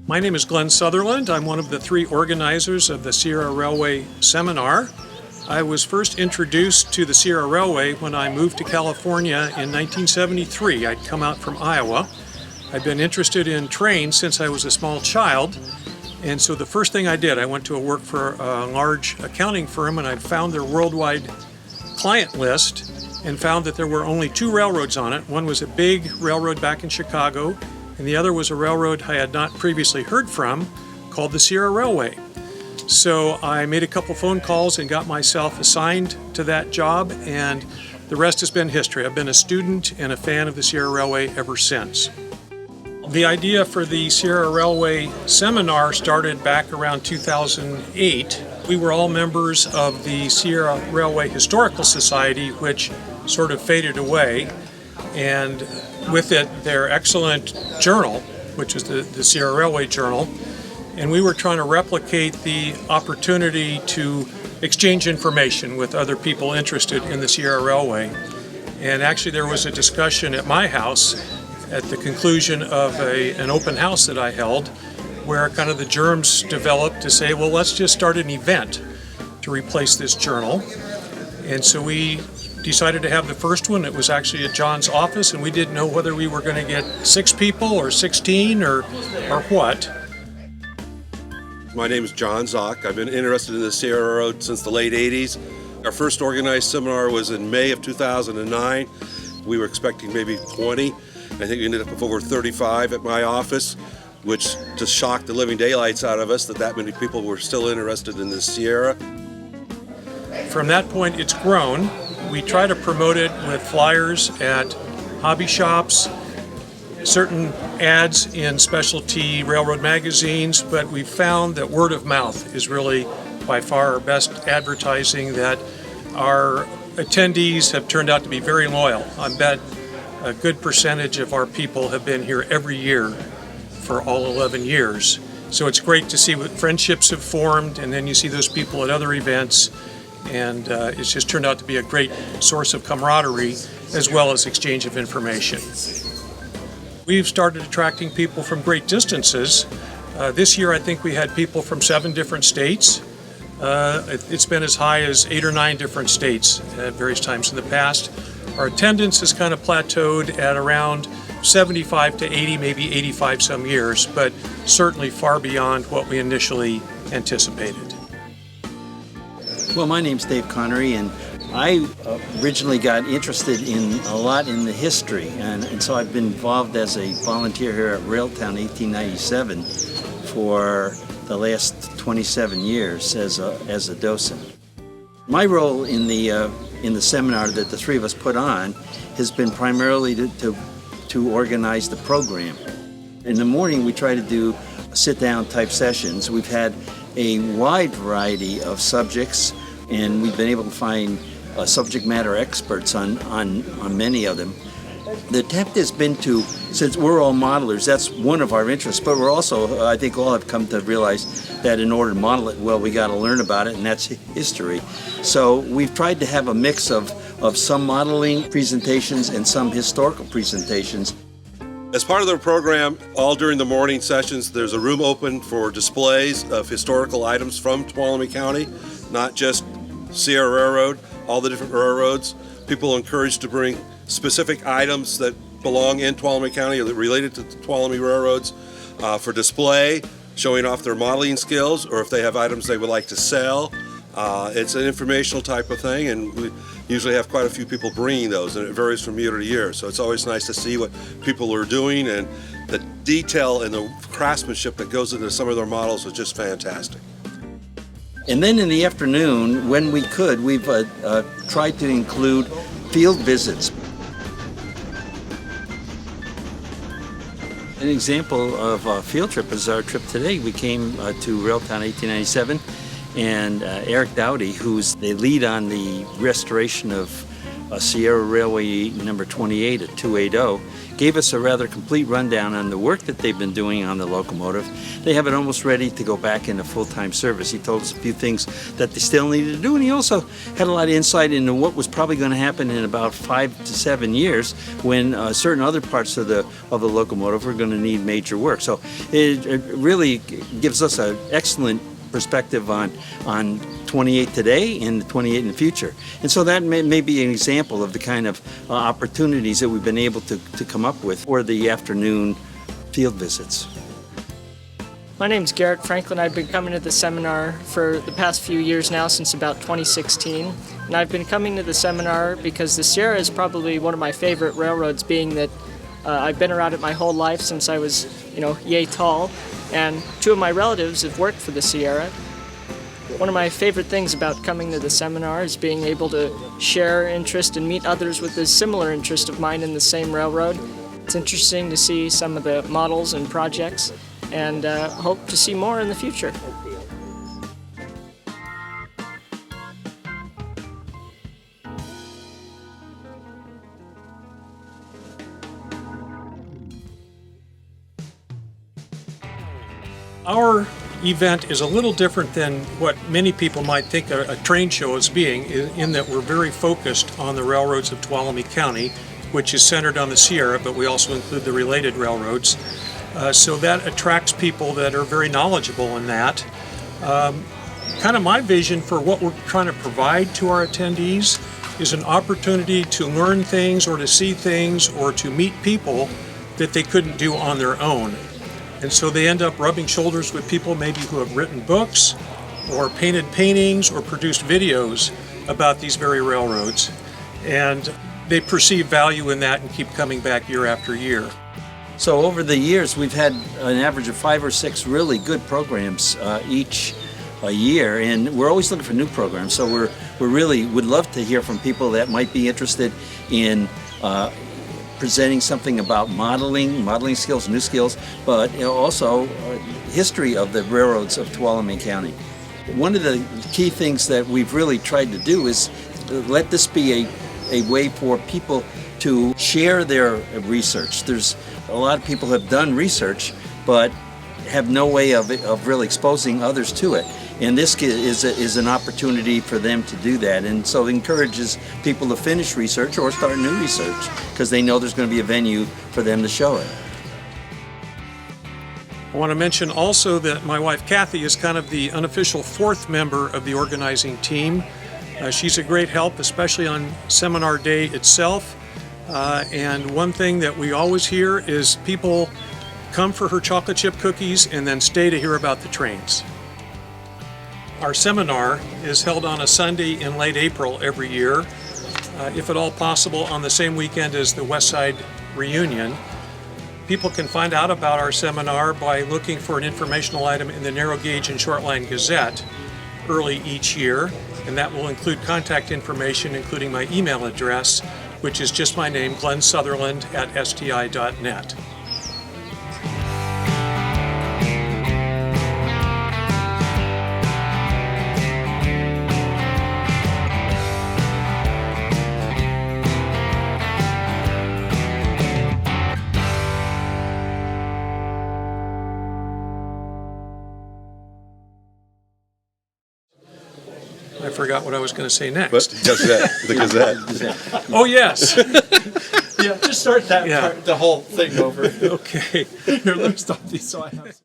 My name is Glenn Sutherland. I'm one of the 3 organizers of the Sierra Railway Seminar. I was first introduced to the Sierra Railway when I moved to California in 1973. I'd come out from Iowa. I'd been interested in trains since I was a small child, and so the first thing I did, I went to work for a large accounting firm, and I found their worldwide client list and found that there were only 2 railroads on it. One was a big railroad back in Chicago, and the other was a railroad I had not previously heard from called the Sierra Railway. So I made a couple phone calls and got myself assigned to that job, and the rest has been history. I've been a student and a fan of the Sierra Railway ever since. The idea for the Sierra Railway Seminar started back around 2008. We were all members of the Sierra Railway Historical Society, which sort of faded away, and with it their excellent journal, which is the Sierra Railway Journal, and we were trying to replicate the opportunity to exchange information with other people interested in the Sierra Railway. And actually there was a discussion at my house at the conclusion of an open house that I held, where kind of the germs developed to say, well, let's just start an event to replace this journal. And so we decided to have the first one. It was actually at John's office, and we didn't know whether we were going to get 6 people or 16 or what. My name is John Zock. I've been interested in the Sierra Road since the late 80s. Our first organized seminar was in May of 2009. We were expecting maybe 20. I think we ended up with over 35 at my office, which just shocked the living daylights out of us that many people were still interested in the Sierra. From that point, it's grown. We try to promote it with flyers at hobby shops, certain ads in specialty railroad magazines, but we've found that word of mouth is really by far our best advertising, that our attendees have turned out to be very loyal. I bet a good percentage of our people have been here every year for all 11 years. So it's great to see what friendships have formed, and then you see those people at other events, and it's just turned out to be a great source of camaraderie as well as exchange of information. We've started attracting people from great distances. This year I think we had people from 7 different states. It's been as high as 8 or 9 different states at various times in the past. Our attendance has kind of plateaued at around 75 to 80, maybe 85 some years, but certainly far beyond what we initially anticipated. Well, my name's Dave Connery, and I originally got interested in a lot in the history, and so I've been involved as a volunteer here at Railtown 1897 for the last 27 years as a docent. My role in the seminar that the 3 of us put on has been primarily to organize the program. In the morning we try to do sit-down type sessions. We've had a wide variety of subjects, and we've been able to find subject matter experts on many of them. The attempt has been to, since we're all modelers, that's one of our interests, but we're also, I think all have come to realize that in order to model it well, we got to learn about it, and that's history. So we've tried to have a mix of some modeling presentations and some historical presentations. As part of the program, all during the morning sessions, there's a room open for displays of historical items from Tuolumne County, not just Sierra Railroad, all the different railroads. People are encouraged to bring specific items that belong in Tuolumne County or that related to the Tuolumne railroads for display, showing off their modeling skills, or if they have items they would like to sell. It's an informational type of thing, and we usually have quite a few people bringing those, and it varies from year to year. So it's always nice to see what people are doing, and the detail and the craftsmanship that goes into some of their models is just fantastic. And then in the afternoon, when we could, we've tried to include field visits. An example of a field trip is our trip today. We came to Railtown 1897, and Eric Dowdy, who's the lead on the restoration of Sierra Railway number 28 at 280, gave us a rather complete rundown on the work that they've been doing on the locomotive. They have it almost ready to go back into full-time service. He told us a few things that they still needed to do, and he also had a lot of insight into what was probably going to happen in about 5 to 7 years when certain other parts of the locomotive are going to need major work. So it really gives us an excellent perspective on 28 today and 28 in the future. And so that may be an example of the kind of opportunities that we've been able to come up with for the afternoon field visits. My name's Garrett Franklin. I've been coming to the seminar for the past few years now, since about 2016. And I've been coming to the seminar because the Sierra is probably one of my favorite railroads, being that I've been around it my whole life since I was, yay tall. And 2 of my relatives have worked for the Sierra. One of my favorite things about coming to the seminar is being able to share interest and meet others with a similar interest of mine in the same railroad. It's interesting to see some of the models and projects, and hope to see more in the future. Our event is a little different than what many people might think a train show as being, in that we're very focused on the railroads of Tuolumne County, which is centered on the Sierra, but we also include the related railroads. So that attracts people that are very knowledgeable in that. Kind of my vision for what we're trying to provide to our attendees is an opportunity to learn things or to see things or to meet people that they couldn't do on their own. And so they end up rubbing shoulders with people maybe who have written books or painted paintings or produced videos about these very railroads. And they perceive value in that and keep coming back year after year. So over the years, we've had an average of 5 or 6 really good programs each year, and we're always looking for new programs. So we really would love to hear from people that might be interested in presenting something about modeling skills, new skills, but also history of the railroads of Tuolumne County. One of the key things that we've really tried to do is let this be a way for people to share their research. There's a lot of people have done research, but have no way of really exposing others to it. And this is an opportunity for them to do that. And so it encourages people to finish research or start new research, because they know there's going to be a venue for them to show it. I want to mention also that my wife Kathy is kind of the unofficial 4th member of the organizing team. She's a great help, especially on seminar day itself. And one thing that we always hear is people come for her chocolate chip cookies and then stay to hear about the trains. Our seminar is held on a Sunday in late April every year, if at all possible on the same weekend as the West Side reunion. People can find out about our seminar by looking for an informational item in the Narrow Gauge and Short Line Gazette early each year, and that will include contact information, including my email address, which is just my name, glensutherland@sti.net. I forgot what I was going to say next. But Gazette, the Gazette. Oh, yes. Yeah, just start that Yeah. part, the whole thing over. Okay. Here, let me stop these so I have.